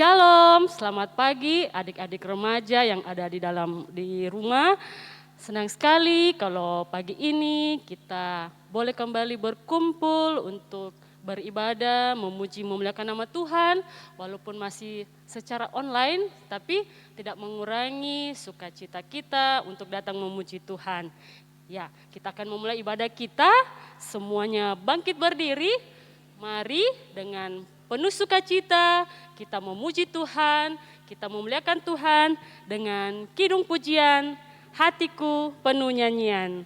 Shalom, selamat pagi adik-adik remaja yang ada di rumah. Senang sekali kalau pagi ini kita boleh kembali berkumpul untuk beribadah, memuji, memuliakan nama Tuhan. Walaupun masih secara online, tapi tidak mengurangi sukacita kita untuk datang memuji Tuhan. Ya, kita akan memulai ibadah kita, semuanya bangkit berdiri. Mari dengan penuh sukacita kita memuji Tuhan, kita memuliakan Tuhan dengan kidung pujian, hatiku penuh nyanyian.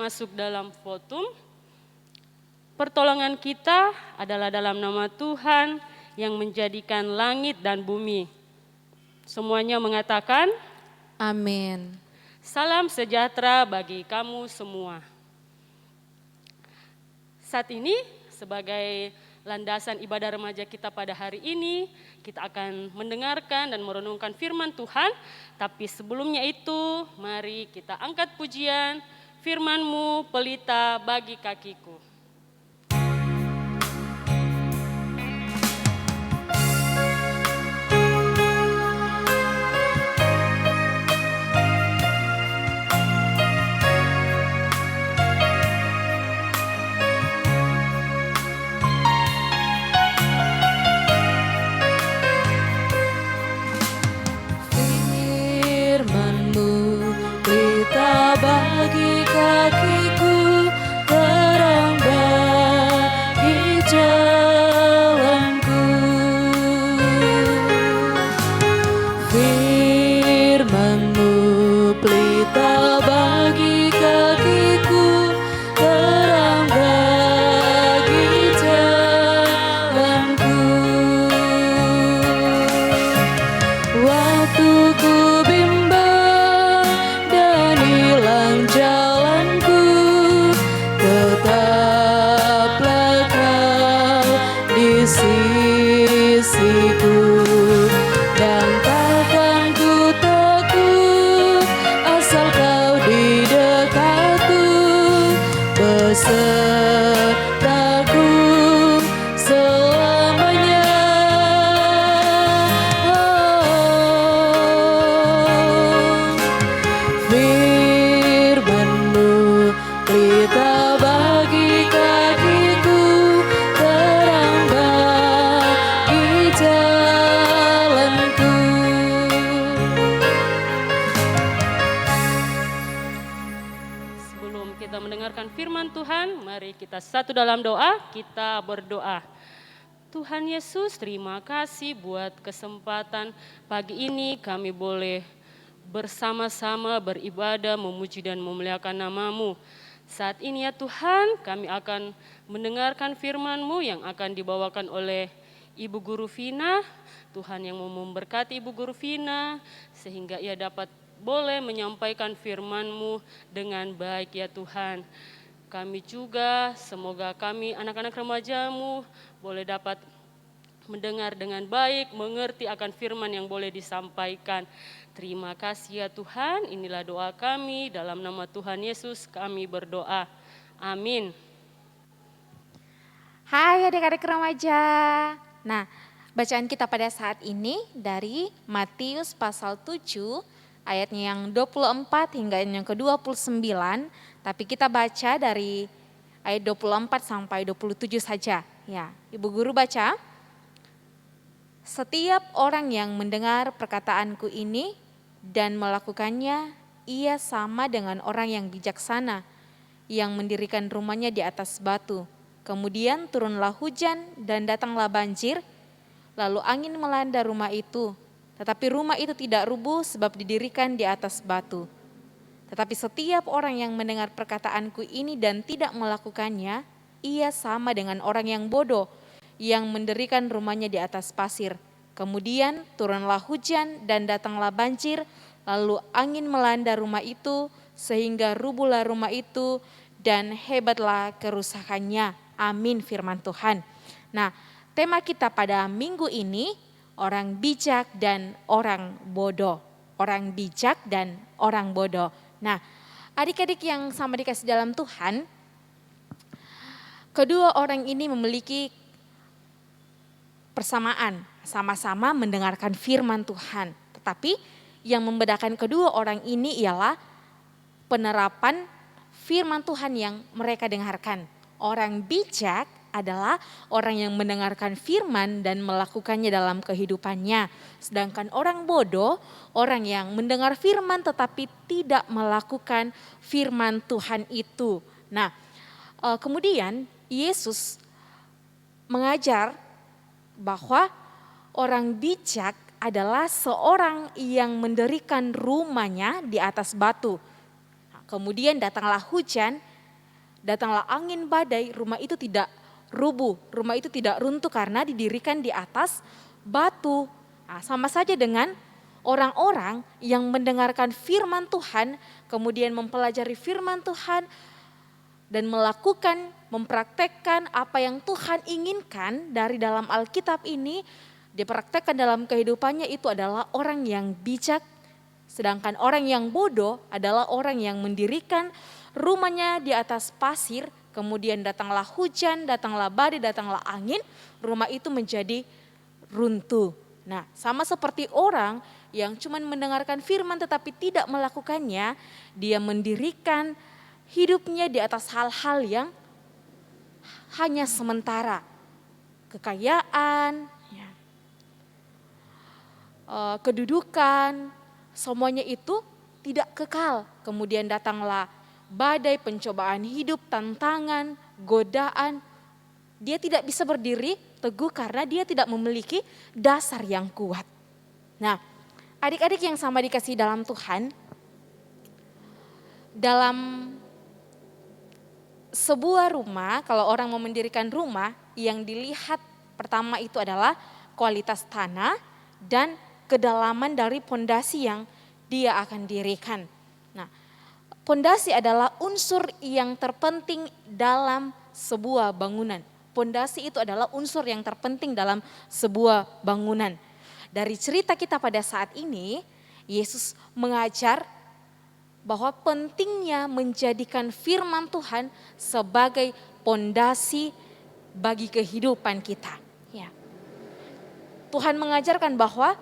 Masuk dalam fotum. Pertolongan kita adalah dalam nama Tuhan yang menjadikan langit dan bumi. Semuanya mengatakan amin. Salam sejahtera bagi kamu semua. Saat ini sebagai landasan ibadah remaja kita pada hari ini, kita akan mendengarkan dan merenungkan firman Tuhan. Tapi sebelumnya itu, mari kita angkat pujian. Firman-Mu pelita bagi kakiku. Firman-Mu pelita bagi kakiku, terang bagi jalanku. Firman-Mu pelita bagi kakiku, terang bagi jalanku. Waktu ku bimbang dan hilang jalanku, tetaplah Kau di sisiku, dan takkan ku takut asal Kau di dekatku, besertaku selamanya. Firman-Mu pelita bagi kakiku, terang bagi jalanku. Sebelum kita mendengarkan firman Tuhan, mari kita satu dalam doa, kita berdoa. Tuhan Yesus, terima kasih buat kesempatan pagi ini kami boleh bersama-sama beribadah, memuji dan memuliakan nama-Mu. Saat ini ya Tuhan, kami akan mendengarkan firman-Mu yang akan dibawakan oleh Ibu Guru Vina. Tuhan yang mau memberkati Ibu Guru Vina, sehingga ia dapat boleh menyampaikan firman-Mu dengan baik ya Tuhan. kami juga, semoga kami anak-anak remajamu boleh dapat mendengar dengan baik, mengerti akan firman yang boleh disampaikan. Terima kasih ya Tuhan, inilah doa kami, dalam nama Tuhan Yesus kami berdoa. Amin. Hai adik-adik remaja. Nah, bacaan kita pada saat ini dari Matius pasal 7 ayatnya yang 24 hingga yang ke-29, tapi kita baca dari ayat 24 sampai 27 saja. Ya, Ibu Guru baca. Setiap orang yang mendengar perkataanku ini dan melakukannya, ia sama dengan orang yang bijaksana yang mendirikan rumahnya di atas batu. Kemudian turunlah hujan dan datanglah banjir, lalu angin melanda rumah itu. Tetapi rumah itu tidak rubuh sebab didirikan di atas batu. Tetapi setiap orang yang mendengar perkataanku ini dan tidak melakukannya, ia sama dengan orang yang bodoh yang mendirikan rumahnya di atas pasir. Kemudian turunlah hujan dan datanglah banjir, lalu angin melanda rumah itu sehingga rubuhlah rumah itu dan hebatlah kerusakannya. Amin firman Tuhan. Nah, tema kita pada minggu ini orang bijak dan orang bodoh. Orang bijak dan orang bodoh. Nah, adik-adik yang sama dikasih dalam Tuhan, kedua orang ini memiliki persamaan, sama-sama mendengarkan firman Tuhan. Tetapi yang membedakan kedua orang ini ialah penerapan firman Tuhan yang mereka dengarkan. Orang bijak adalah orang yang mendengarkan firman dan melakukannya dalam kehidupannya. Sedangkan orang bodoh, orang yang mendengar firman tetapi tidak melakukan firman Tuhan itu. Nah, kemudian Yesus mengajar bahwa orang bijak adalah seorang yang mendirikan rumahnya di atas batu. Kemudian datanglah hujan, datanglah angin badai, rumah itu tidak rubuh, rumah itu tidak runtuh karena didirikan di atas batu. Nah, sama saja dengan orang-orang yang mendengarkan firman Tuhan, kemudian mempelajari firman Tuhan dan melakukan, mempraktekkan apa yang Tuhan inginkan dari dalam Alkitab ini, dipraktekkan dalam kehidupannya, itu adalah orang yang bijak. Sedangkan orang yang bodoh adalah orang yang mendirikan rumahnya di atas pasir, kemudian datanglah hujan, datanglah badai, datanglah angin, rumah itu menjadi runtuh. Nah, sama seperti orang yang cuma mendengarkan firman tetapi tidak melakukannya, dia mendirikan hidupnya di atas hal-hal yang hanya sementara. Kekayaan, kedudukan, semuanya itu tidak kekal. Kemudian datanglah badai, pencobaan hidup, tantangan, godaan. Dia tidak bisa berdiri teguh karena dia tidak memiliki dasar yang kuat. Nah, adik-adik yang sama dikasihi dalam Tuhan, dalam sebuah rumah, kalau orang mau mendirikan rumah, yang dilihat pertama itu adalah kualitas tanah dan kedalaman dari pondasi yang dia akan dirikan. Nah, pondasi adalah unsur yang terpenting dalam sebuah bangunan. Pondasi itu adalah unsur yang terpenting dalam sebuah bangunan. Dari cerita kita pada saat ini, Yesus mengajar bahwa pentingnya menjadikan firman Tuhan sebagai pondasi bagi kehidupan kita. Ya. Tuhan mengajarkan bahwa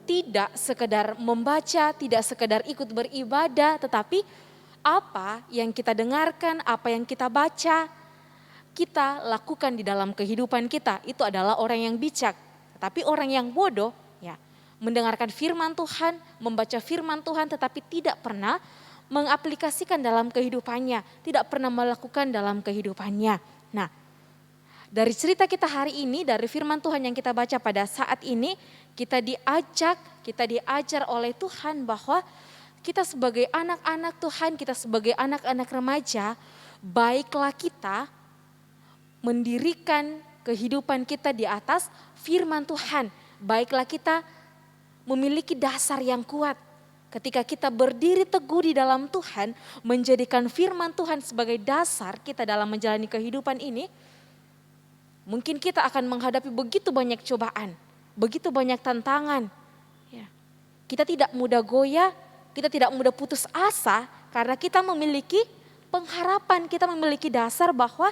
tidak sekedar membaca, tidak sekedar ikut beribadah, tetapi apa yang kita dengarkan, apa yang kita baca, kita lakukan di dalam kehidupan kita. Itu adalah orang yang bijak. Tetapi orang yang bodoh, ya, mendengarkan firman Tuhan, membaca firman Tuhan tetapi tidak pernah mengaplikasikan dalam kehidupannya, tidak pernah melakukan dalam kehidupannya. Nah, dari cerita kita hari ini, dari firman Tuhan yang kita baca pada saat ini, kita diajar oleh Tuhan bahwa kita sebagai anak-anak Tuhan, kita sebagai anak-anak remaja, baiklah kita mendirikan kehidupan kita di atas firman Tuhan. Baiklah kita memiliki dasar yang kuat. ketika kita berdiri teguh di dalam Tuhan, menjadikan firman Tuhan sebagai dasar kita dalam menjalani kehidupan ini, mungkin kita akan menghadapi begitu banyak cobaan, begitu banyak tantangan. Ya. Kita tidak mudah goyah, kita tidak mudah putus asa karena kita memiliki pengharapan, kita memiliki dasar bahwa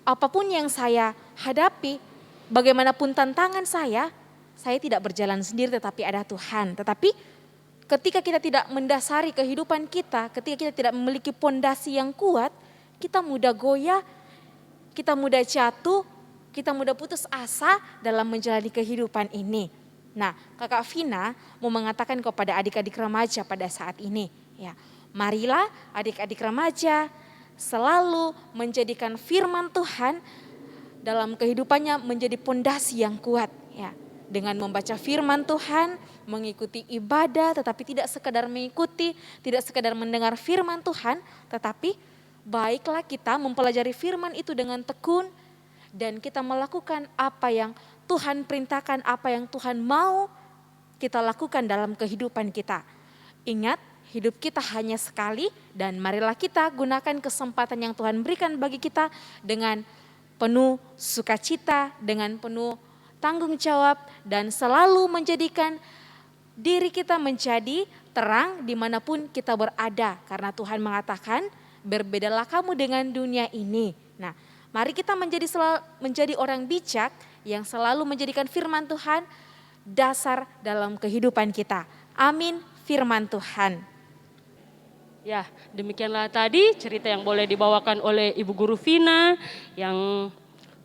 apapun yang saya hadapi, bagaimanapun tantangan saya tidak berjalan sendiri tetapi ada Tuhan. Tetapi ketika kita tidak mendasari kehidupan kita, ketika kita tidak memiliki pondasi yang kuat, kita mudah goyah, kita mudah jatuh, kita mudah putus asa dalam menjalani kehidupan ini. Nah, Kakak Vina mau mengatakan kepada adik-adik remaja pada saat ini, ya, marilah adik-adik remaja selalu menjadikan firman Tuhan dalam kehidupannya menjadi pondasi yang kuat, ya. Dengan membaca firman Tuhan, mengikuti ibadah, tetapi tidak sekedar mengikuti, tidak sekedar mendengar firman Tuhan, tetapi baiklah kita mempelajari firman itu dengan tekun, dan kita melakukan apa yang Tuhan perintahkan, apa yang Tuhan mau kita lakukan dalam kehidupan kita. Ingat, hidup kita hanya sekali dan marilah kita gunakan kesempatan yang Tuhan berikan bagi kita dengan penuh sukacita, dengan penuh tanggung jawab, dan selalu menjadikan diri kita menjadi terang dimanapun kita berada. Karena Tuhan mengatakan, berbedalah kamu dengan dunia ini. Nah, mari kita menjadi orang bijak yang selalu menjadikan firman Tuhan dasar dalam kehidupan kita. Amin, firman Tuhan. Ya, demikianlah tadi cerita yang boleh dibawakan oleh Ibu Guru Vina yang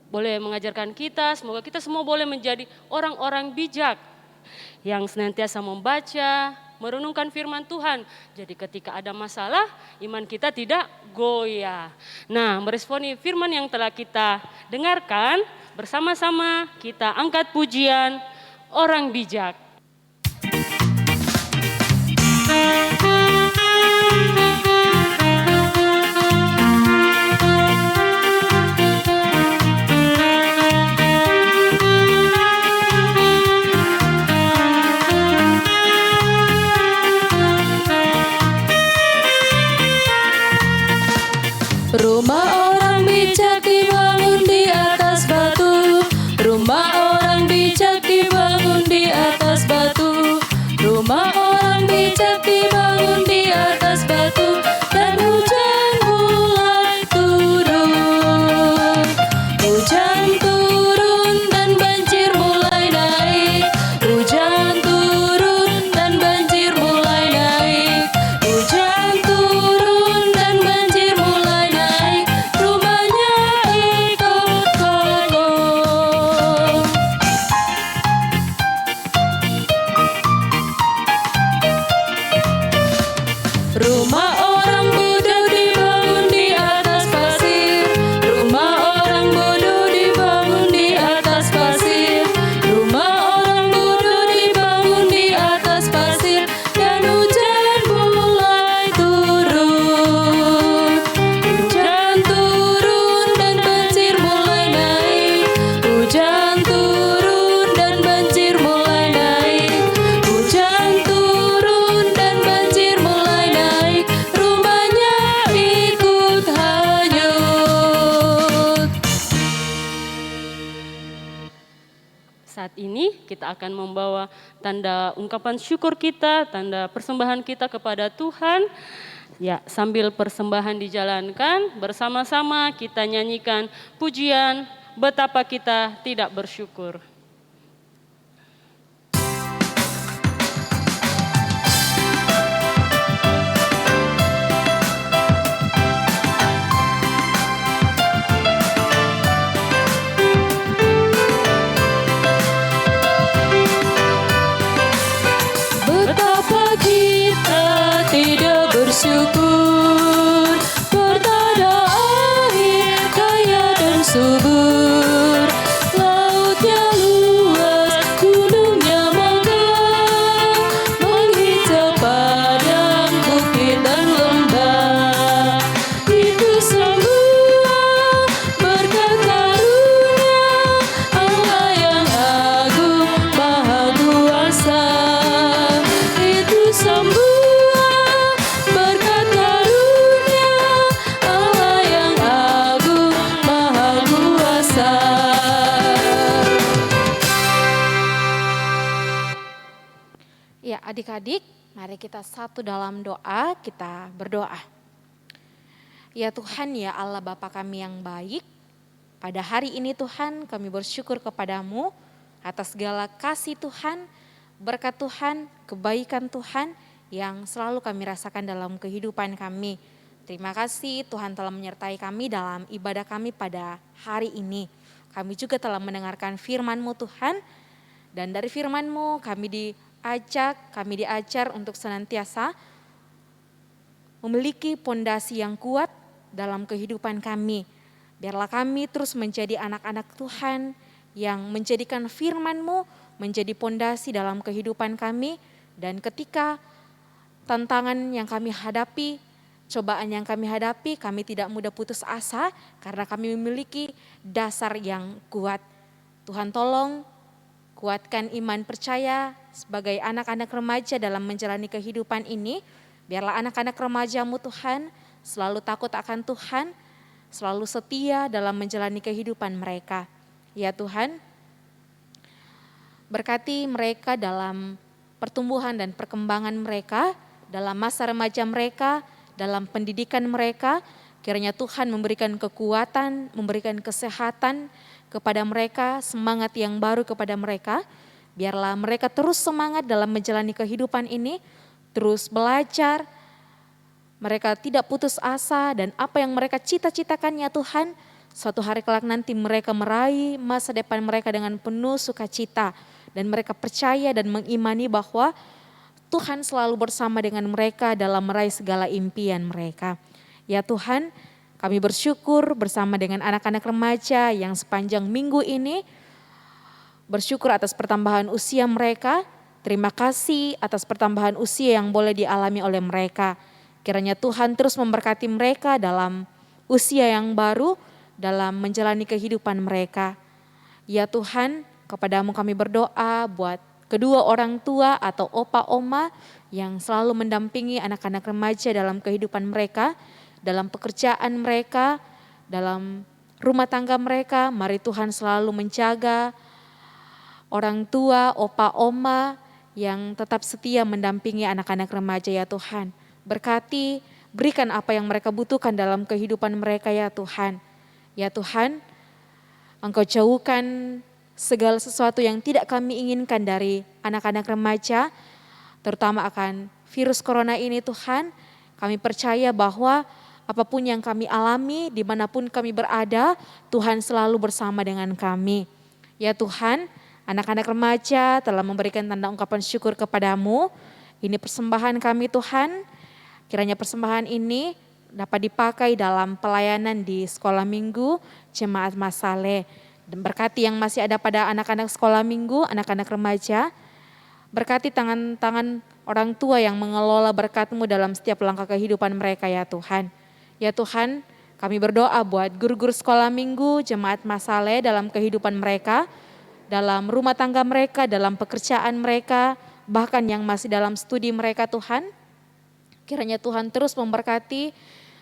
boleh mengajarkan kita. Semoga kita semua boleh menjadi orang-orang bijak yang senantiasa membaca, merenungkan firman Tuhan. Jadi ketika ada masalah, iman kita tidak goyah. Nah, meresponi firman yang telah kita dengarkan, bersama-sama kita angkat pujian orang bijak. Rumah orang bijak dibangun di atas batu. Rumah orang bijak dibangun di atas batu. Rumah orang bijak dibangun di atas batu. Dan hujan mulai turun. Hujan turun dan banjir mulai naik. Hujan turun dan banjir mulai naik. Hujan turun dan banjir mulai naik. Rumahnya ikut kokoh. Rumah orang bodoh dibangun di atas pasir. Rumah orang bodoh dibangun di atas pasir. Rumah orang bodoh dibangun di atas pasir. Dan hujan mulai turun. Hujan turun dan banjir mulai naik. Hujan turun dan banjir mulai naik. Hujan turun dan banjir mulai naik. Rumahnya ikut hanyut. Saat ini kita akan membawa tanda ungkapan syukur kita, tanda persembahan kita kepada Tuhan. Ya, sambil persembahan dijalankan, bersama-sama kita nyanyikan pujian betapa kita tidak bersyukur. Betapa kita tidak bersyukur. Bertada air kaya dan subur. Lautnya luas. Ya, adik-adik, mari kita satu dalam doa, kita berdoa. Ya Tuhan, ya Allah Bapa kami yang baik, pada hari ini Tuhan kami bersyukur kepadamu atas segala kasih Tuhan, berkat Tuhan, kebaikan Tuhan yang selalu kami rasakan dalam kehidupan kami. Terima kasih Tuhan telah menyertai kami dalam ibadah kami pada hari ini. Kami juga telah mendengarkan firman-Mu Tuhan, dan dari firman-Mu kami diajar untuk senantiasa memiliki pondasi yang kuat dalam kehidupan kami. Biarlah kami terus menjadi anak-anak Tuhan yang menjadikan firman-Mu menjadi pondasi dalam kehidupan kami, dan ketika tantangan yang kami hadapi, cobaan yang kami hadapi, kami tidak mudah putus asa karena kami memiliki dasar yang kuat. Tuhan tolong kuatkan iman percaya sebagai anak-anak remaja dalam menjalani kehidupan ini. Biarlah anak-anak remaja-Mu Tuhan selalu takut akan Tuhan, selalu setia dalam menjalani kehidupan mereka. Ya Tuhan, berkati mereka dalam pertumbuhan dan perkembangan mereka, dalam masa remaja mereka, dalam pendidikan mereka. Kiranya Tuhan memberikan kekuatan, memberikan kesehatan kepada mereka, semangat yang baru kepada mereka. Biarlah mereka terus semangat dalam menjalani kehidupan ini, terus belajar. Mereka tidak putus asa, dan apa yang mereka cita-citakan ya Tuhan, suatu hari kelak nanti mereka meraih masa depan mereka dengan penuh sukacita. Dan mereka percaya dan mengimani bahwa Tuhan selalu bersama dengan mereka dalam meraih segala impian mereka. Ya Tuhan, kami bersyukur bersama dengan anak-anak remaja yang sepanjang minggu ini bersyukur atas pertambahan usia mereka. Terima kasih atas pertambahan usia yang boleh dialami oleh mereka. Kiranya Tuhan terus memberkati mereka dalam usia yang baru, dalam menjalani kehidupan mereka. Ya Tuhan, kepadamu kami berdoa buat kedua orang tua atau opa oma yang selalu mendampingi anak-anak remaja dalam kehidupan mereka, dalam pekerjaan mereka, dalam rumah tangga mereka. Mari Tuhan selalu menjaga orang tua, opa oma yang tetap setia mendampingi anak-anak remaja ya Tuhan. Berkati, berikan apa yang mereka butuhkan dalam kehidupan mereka ya Tuhan. Ya Tuhan, Engkau jauhkan segala sesuatu yang tidak kami inginkan dari anak-anak remaja, terutama akan virus corona ini Tuhan. Kami percaya bahwa apapun yang kami alami, dimanapun kami berada, Tuhan selalu bersama dengan kami. Ya Tuhan, anak-anak remaja telah memberikan tanda ungkapan syukur kepadamu. Ini persembahan kami Tuhan. Kiranya persembahan ini dapat dipakai dalam pelayanan di sekolah minggu Jemaat Masale. Dan berkati yang masih ada pada anak-anak sekolah minggu, anak-anak remaja. Berkati tangan-tangan orang tua yang mengelola berkat-Mu dalam setiap langkah kehidupan mereka ya Tuhan. Ya Tuhan, kami berdoa buat guru-guru sekolah minggu Jemaat Masale dalam kehidupan mereka, dalam rumah tangga mereka, dalam pekerjaan mereka, bahkan yang masih dalam studi mereka Tuhan. Kiranya Tuhan terus memberkati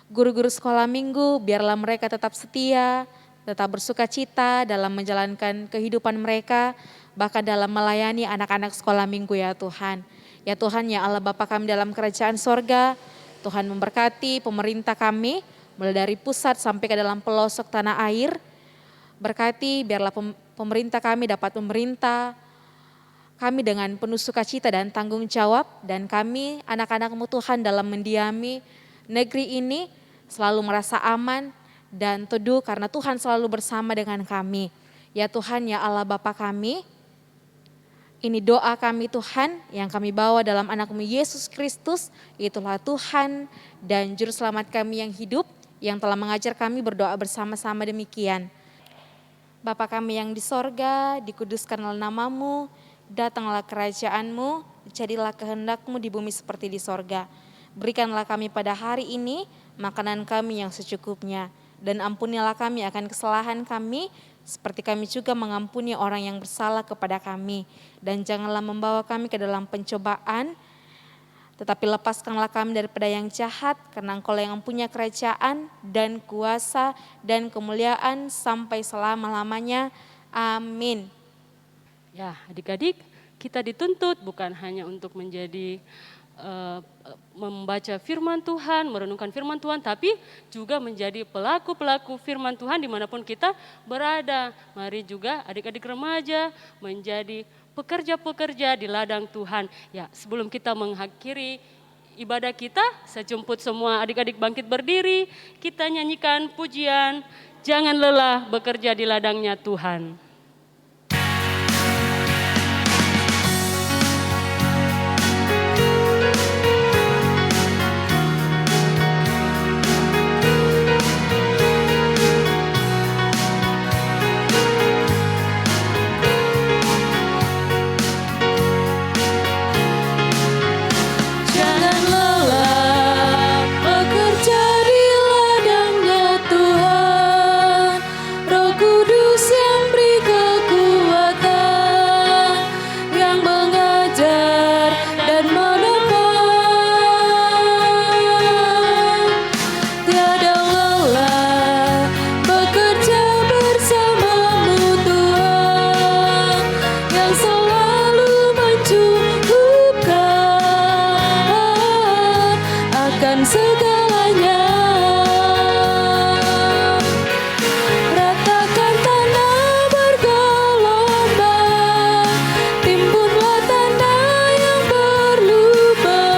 guru-guru sekolah minggu, biarlah mereka tetap setia, tetap bersuka cita dalam menjalankan kehidupan mereka, bahkan dalam melayani anak-anak sekolah minggu ya Tuhan. Ya Tuhan, ya Allah Bapa kami dalam kerajaan sorga, Tuhan memberkati pemerintah kami, mulai dari pusat sampai ke dalam pelosok tanah air. Berkati biarlah pemerintah kami dapat memerintah kami dengan penuh sukacita dan tanggung jawab, dan kami anak-anak-Mu Tuhan dalam mendiami negeri ini selalu merasa aman dan teduh karena Tuhan selalu bersama dengan kami. Ya Tuhan, ya Allah Bapa kami, ini doa kami Tuhan yang kami bawa dalam anak-Mu Yesus Kristus, itulah Tuhan dan Juru Selamat kami yang hidup, yang telah mengajar kami berdoa bersama-sama demikian. Bapa kami yang di sorga, dikuduskanlah nama-Mu, datanglah kerajaan-Mu, jadilah kehendak-Mu di bumi seperti di sorga. Berikanlah kami pada hari ini makanan kami yang secukupnya, dan ampunilah kami akan kesalahan kami, seperti kami juga mengampuni orang yang bersalah kepada kami. Dan janganlah membawa kami ke dalam pencobaan, tetapi lepaskanlah kami daripada yang jahat, karena Engkau yang punya kerajaan dan kuasa dan kemuliaan sampai selama-lamanya. Amin. Ya, adik-adik, kita dituntut bukan hanya untuk menjadi membaca firman Tuhan, merenungkan firman Tuhan, tapi juga menjadi pelaku-pelaku firman Tuhan dimanapun kita berada. Mari juga adik-adik remaja menjadi pekerja-pekerja di ladang Tuhan. Ya, sebelum kita mengakhiri ibadah kita, saya jemput semua adik-adik bangkit berdiri, kita nyanyikan pujian, jangan lelah bekerja di ladangnya Tuhan. Jangan lelah bekerja di ladangnya Tuhan, Roh Kudus yang beri kekuatan, yang mengajar dan menepan. Tiada lelah bekerja bersamamu Tuhan, yang selalu mencukupkan akan segalanya. Ratakan tanah bergelombang, timbunlah tanda yang berlubang,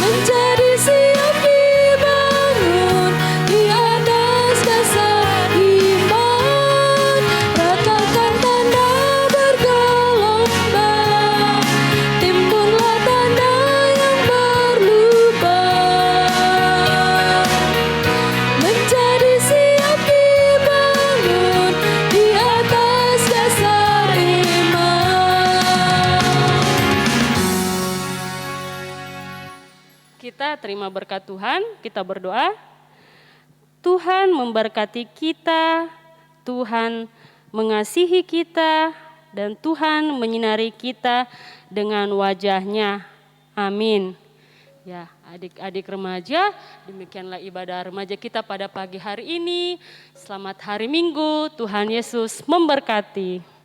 menjadi siap dibangun di atas dasar iman. Ratakan tanda bergelombang, timbunlah tanda yang berlubang, menjadi siap dibangun di atas dasar iman. Kita terima berkat Tuhan, kita berdoa. Tuhan memberkati kita, Tuhan mengasihi kita, dan Tuhan menyinari kita dengan wajah-Nya. Amin. Ya, adik-adik remaja, demikianlah ibadah remaja kita pada pagi hari ini. Selamat hari Minggu, Tuhan Yesus memberkati.